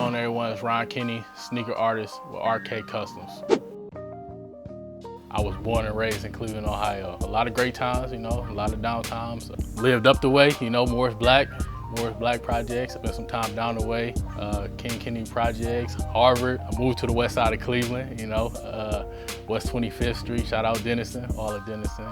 known everyone as Ron Kinney, sneaker artist with RK Customs. I was born and raised in Cleveland, Ohio. A lot of great times, a lot of down times. Lived up the way, Morris Black projects. Spent some time down the way, Kinney projects, Harvard. I moved to the west side of Cleveland, West 25th Street. Shout out Denison, all of Denison,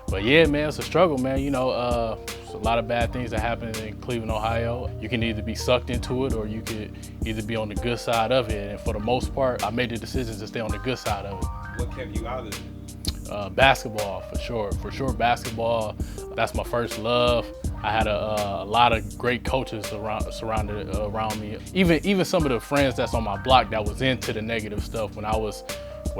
But yeah, man, it's a struggle, man. There's a lot of bad things that happen in Cleveland, Ohio. You can either be sucked into it or you could either be on the good side of it. And for the most part, I made the decision to stay on the good side of it. What kept you out of it? Basketball, for sure. Basketball, that's my first love. I had a lot of great coaches surrounded around me. Even some of the friends that's on my block that was into the negative stuff when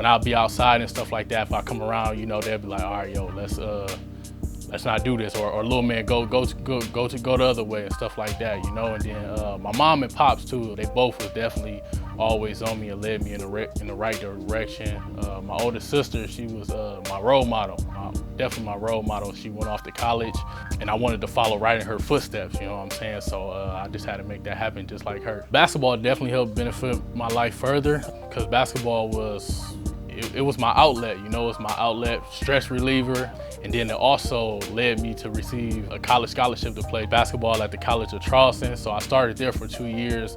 I'll be outside and stuff like that. If I come around, they'll be like, all right, yo, let's not do this, or little man, go the other way and stuff like that, And then my mom and pops too, they both was definitely always on me and led me in the right direction. My older sister, she was my role model, definitely my role model. She went off to college, and I wanted to follow right in her footsteps. You know what I'm saying? So I just had to make that happen, just like her. Basketball definitely helped benefit my life further, because basketball was. It was my outlet, it was my outlet, stress reliever. And then it also led me to receive a college scholarship to play basketball at the College of Charleston. So I started there for 2 years,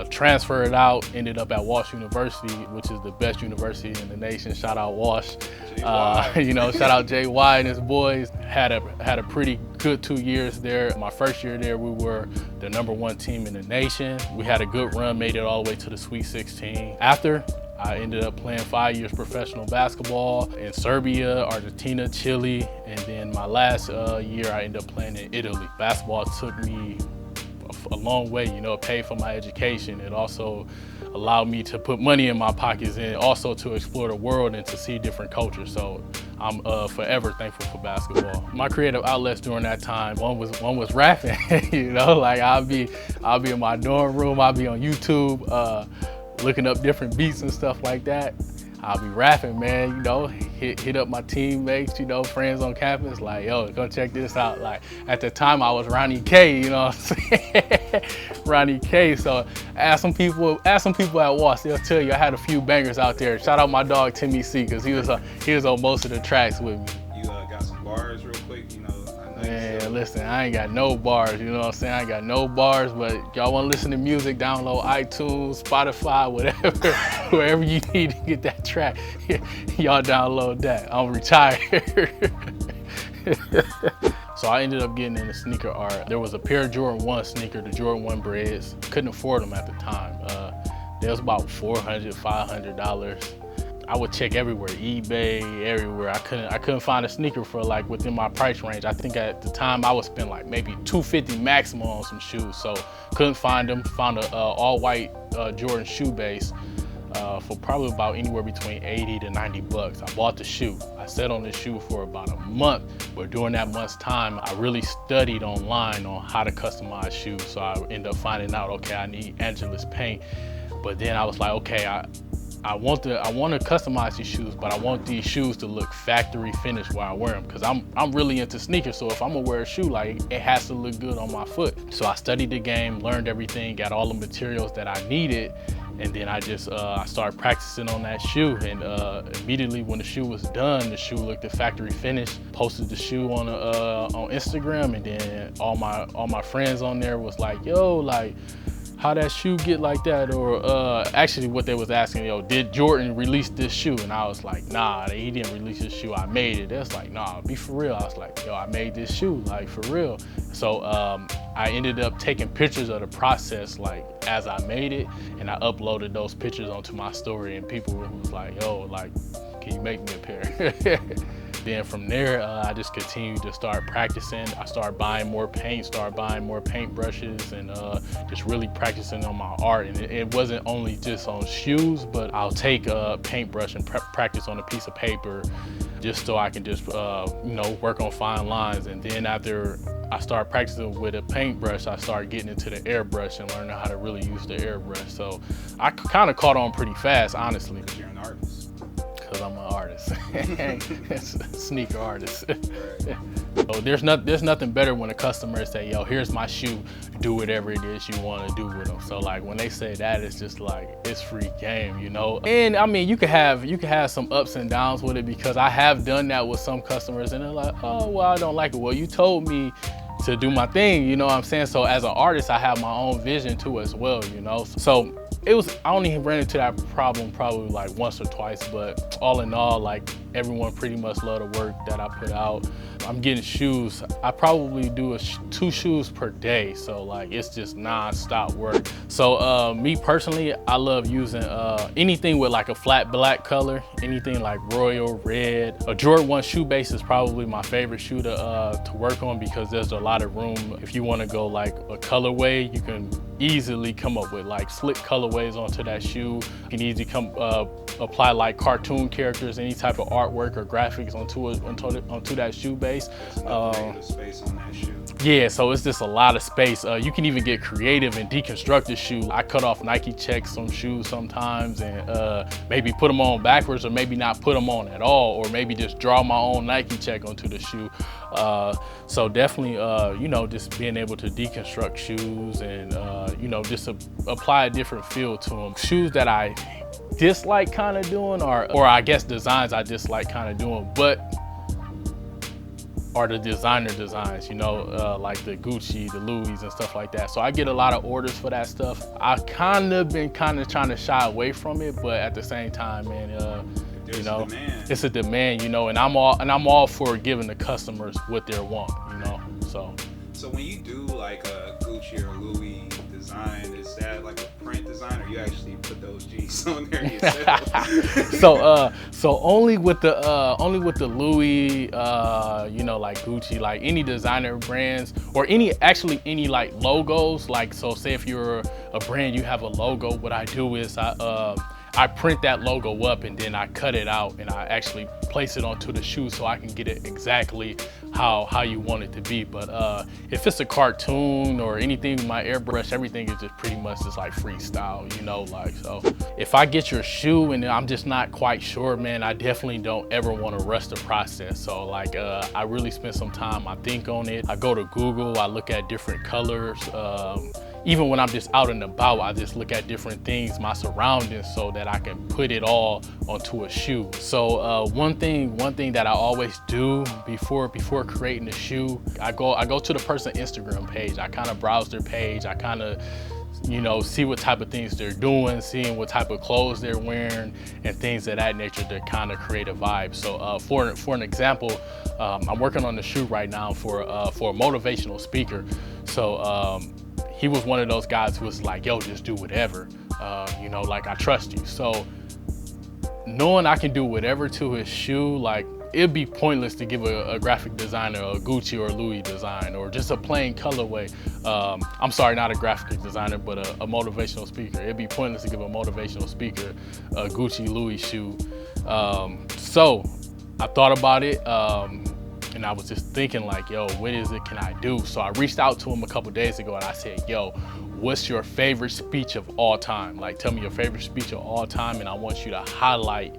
transferred out, ended up at Walsh University, which is the best university in the nation. Shout out Walsh. Shout out JY and his boys. Had a pretty good 2 years there. My first year there, we were the #1 team in the nation. We had a good run, made it all the way to the Sweet 16. After, I ended up playing 5 years professional basketball in Serbia, Argentina, Chile, and then my last year I ended up playing in Italy. Basketball took me a long way, it paid for my education. It also allowed me to put money in my pockets and also to explore the world and to see different cultures. So I'm forever thankful for basketball. My creative outlets during that time, one was rapping, like I'll be in my dorm room, I'll be on YouTube, looking up different beats and stuff like that. I'll be rapping, man, hit up my teammates, friends on campus, like, yo, go check this out. Like, at the time I was Ronnie K, you know what I'm saying? Ronnie K. So ask some people at Walsh, they'll tell you I had a few bangers out there. Shout out my dog Timmy C, because he was on most of the tracks with me. You got some bars real quick, Man, listen, I ain't got no bars, you know what I'm saying? I ain't got no bars, but y'all wanna listen to music, download iTunes, Spotify, whatever, wherever you need to get that track, y'all download that. I'm retired. So I ended up getting into sneaker art. There was a pair of Jordan 1 sneaker, the Jordan 1 Breads. Couldn't afford them at the time. They was about $400, $500. I would check everywhere, eBay, everywhere. I couldn't find a sneaker for like within my price range. I think at the time I would spend like maybe $250 maximum on some shoes. So couldn't find them. Found a all white Jordan shoe base for probably about anywhere between 80 to 90 bucks. I bought the shoe. I sat on the shoe for about a month, but during that month's time, I really studied online on how to customize shoes. So I ended up finding out, okay, I need Angelus paint. But then I was like, okay, I want to customize these shoes, but I want these shoes to look factory finished while I wear them, because I'm really into sneakers. So if I'm gonna wear a shoe, like, it has to look good on my foot. So I studied the game, learned everything, got all the materials that I needed, and then I just I started practicing on that shoe. And immediately when the shoe was done, the shoe looked the factory finished. Posted the shoe on Instagram, and then all my friends on there was like, yo, like, how that shoe get like that? Or actually what they was asking, yo, did Jordan release this shoe? And I was like, nah, he didn't release this shoe, I made it. That's like, nah, be for real. I was like, yo, I made this shoe, like, for real. So I ended up taking pictures of the process, like, as I made it, and I uploaded those pictures onto my story, and people was like, yo, like, can you make me a pair? Then from there, I just continued to start practicing. I started buying more paint, started buying more paint brushes, and just really practicing on my art. And it wasn't only just on shoes, but I'll take a paintbrush and practice on a piece of paper, just so I can just work on fine lines. And then after I started practicing with a paintbrush, I started getting into the airbrush and learning how to really use the airbrush. So I kind of caught on pretty fast, honestly. Because you're an artist. Because I'm an artist, sneaker artist. Right. So there's nothing better when a customer say, yo, here's my shoe, do whatever it is you want to do with them. So like when they say that, it's just like, it's free game, you know? And I mean, you could have some ups and downs with it, because I have done that with some customers and they're like, oh, well, I don't like it. Well, you told me to do my thing, you know what I'm saying? So as an artist, I have my own vision too as well, you know? So I only ran into that problem probably like once or twice, but all in all, like everyone pretty much love the work that I put out. I'm getting shoes. I probably do 2 shoes per day. So like, it's just non-stop work. So me personally, I love using anything with like a flat black color, anything like royal red. A Jordan 1 shoe base is probably my favorite shoe to work on, because there's a lot of room. If you want to go like a colorway, you can easily come up with like slick colorways onto that shoe. You can easily apply like cartoon characters, any type of artwork or graphics onto that shoe base. Space on that shoe. Yeah, so it's just a lot of space. You can even get creative and deconstruct the shoe. I cut off Nike checks on shoes sometimes, and maybe put them on backwards, or maybe not put them on at all, or maybe just draw my own Nike check onto the shoe. So definitely, you know, just being able to deconstruct shoes and, you know, just apply a different feel to them. Shoes that I dislike kind of doing, or I guess designs I dislike kind of doing, but are the designer designs, you know, like the Gucci, the Louis and stuff like that. So I get a lot of orders for that stuff. I've been trying to shy away from it, but at the same time, man, you know, it's a demand, you know, and I'm all for giving the customers what they want, you know. So when you do like a Gucci or Louis design, is that like a print design, or you actually put those G's on there yourself? So only with the Louis, you know, like Gucci, like any designer brands, or any like logos. Like, so say if you're a brand, you have a logo, what I do is I print that logo up, and then I cut it out and I actually place it onto the shoe so I can get it exactly how you want it to be. But if it's a cartoon or anything with my airbrush, everything is just pretty much just like freestyle, you know, like. So if I get your shoe and I'm just not quite sure, man, I definitely don't ever want to rush the process. So like, I really spend some time, I think on it. I go to Google, I look at different colors. Even when I'm just out and about, I just look at different things, my surroundings, so that I can put it all onto a shoe. So one thing that I always do before creating the shoe, I go to the person's Instagram page. I kind of browse their page. I kind of, you know, see what type of things they're doing, seeing what type of clothes they're wearing, and things of that nature to kind of create a vibe. So for an example, I'm working on the shoe right now for a motivational speaker. So he was one of those guys who was like, yo, just do whatever. You know, like, I trust you. So knowing I can do whatever to his shoe, like, it'd be pointless to give a graphic designer a Gucci or Louis design, or just a plain colorway. I'm sorry, not a graphic designer, but a motivational speaker. It'd be pointless to give a motivational speaker a Gucci Louis shoe. So I thought about it. And I was just thinking like, yo, what is it can I do? So I reached out to him a couple days ago and I said, yo, what's your favorite speech of all time? Like, tell me your favorite speech of all time, and I want you to highlight,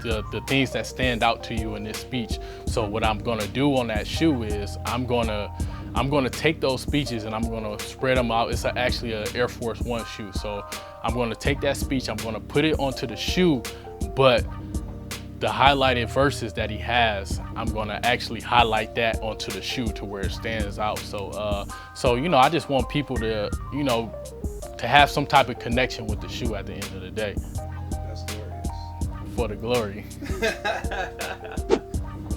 the things that stand out to you in this speech. So what I'm gonna do on that shoe is I'm gonna take those speeches and I'm gonna spread them out. It's actually an Air Force One shoe. So I'm gonna take that speech, I'm gonna put it onto the shoe, but the highlighted verses that he has, I'm gonna actually highlight that onto the shoe to where it stands out. So you know, I just want people to, you know, to have some type of connection with the shoe at the end of the day. That's glorious. For the glory.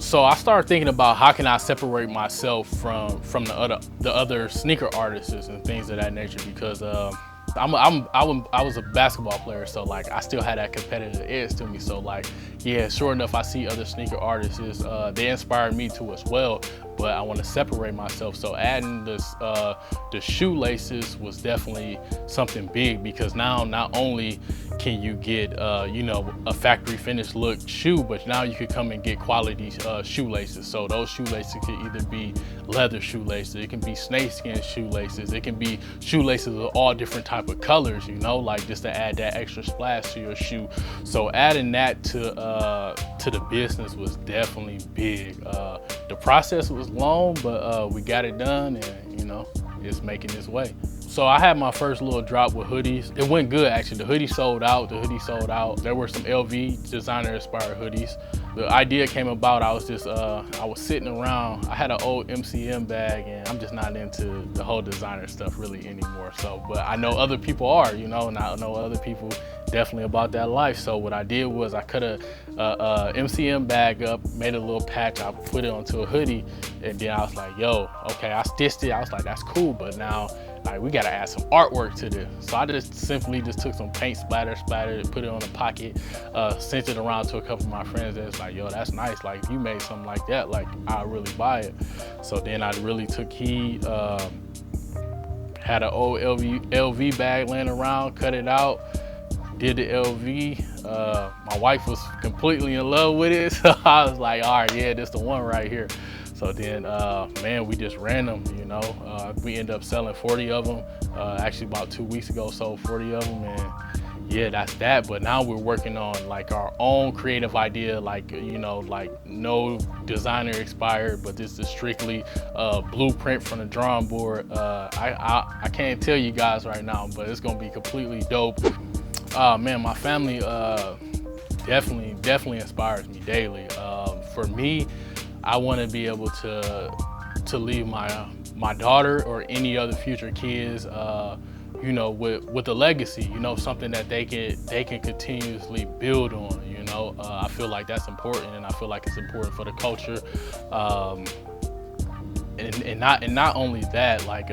So I started thinking about how can I separate myself from the other sneaker artists and things of that nature, because I was a basketball player, so like I still had that competitive edge to me. So like, yeah, sure enough, I see other sneaker artists, they inspire me too as well. but I want to separate myself. So adding this, the shoelaces was definitely something big, because now not only can you get, you know, a factory finished look shoe, but now you could come and get quality shoelaces. So those shoelaces could either be leather shoelaces, it can be snakeskin shoelaces, it can be shoelaces of all different type of colors, you know, like just to add that extra splash to your shoe. So adding that to the business was definitely big. The process was long, but we got it done, and you know, it's making its way. So I had my first little drop with hoodies. It went good, actually. The hoodie sold out. There were some LV designer inspired hoodies. The idea came about, I was sitting around, I had an old MCM bag, and I'm just not into the whole designer stuff really anymore. So, but I know other people are, you know, and I know other people definitely about that life. So what I did was I cut a MCM bag up, made a little patch, I put it onto a hoodie, and then I was like, yo, okay, I stitched it. I was like, that's cool, but now, like, we gotta add some artwork to this. So I just simply took some paint splatter, put it on a pocket, sent it around to a couple of my friends. That's like, yo, that's nice. Like, if you made something like that, like, I'll really buy it. So then I really took heed, had an old LV bag laying around, cut it out, did the LV. My wife was completely in love with it. So I was like, all right, yeah, this the one right here. So then, man, we just ran them, you know. We ended up selling 40 of them. Actually, about 2 weeks ago, sold 40 of them, and yeah, that's that. But now we're working on like our own creative idea, like, you know, like no designer expired, but this is strictly blueprint from the drawing board. I can't tell you guys right now, but it's gonna be completely dope. Man, my family definitely inspires me daily. For me, I want to be able to leave my daughter or any other future kids, you know, with a legacy, you know, something that they can continuously build on. You know, I feel like that's important, and I feel like it's important for the culture. And not only that, like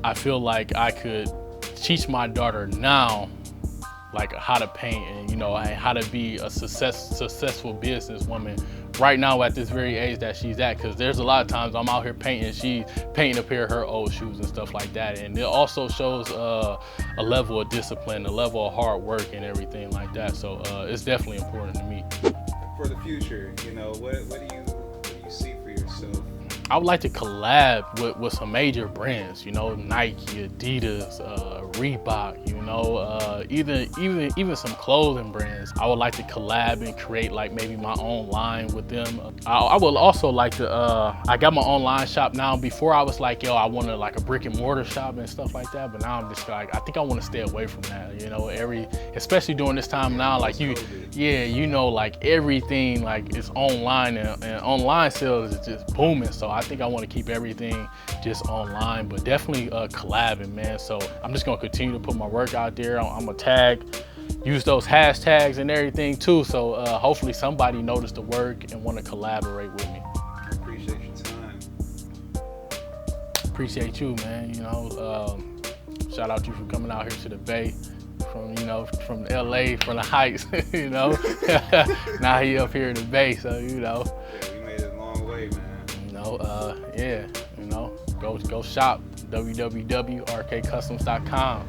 I feel like I could teach my daughter now, like how to paint, and you know, how to be a successful businesswoman right now at this very age that she's at. Because there's a lot of times I'm out here painting, she's painting a pair of her old shoes and stuff like that, and it also shows a level of discipline, a level of hard work and everything like that. So it's definitely important to me. For the future, you know, what do you see for yourself? I would like to collab with some major brands, you know, Nike, Adidas, Reebok, you know, even some clothing brands. I would like to collab and create like maybe my own line with them. I would also like to, I got my online shop now. Before I was like, yo, I wanted like a brick and mortar shop and stuff like that, but now I'm just like, I think I want to stay away from that, you know, especially during this time now, like you know, like everything like is online, and online sales is just booming. So I think I want to keep everything just online, but definitely collabing, man. So I'm just gonna continue to put my work out there. I'm gonna use those hashtags and everything too. So hopefully somebody noticed the work and want to collaborate with me. I appreciate your time. Appreciate you, man. You know, shout out to you for coming out here to the Bay. From LA, from the Heights, you know. Now he up here in the Bay, so you know. Yeah, we made it a long way, man. You know, yeah, you know, go shop, www.rkcustoms.com.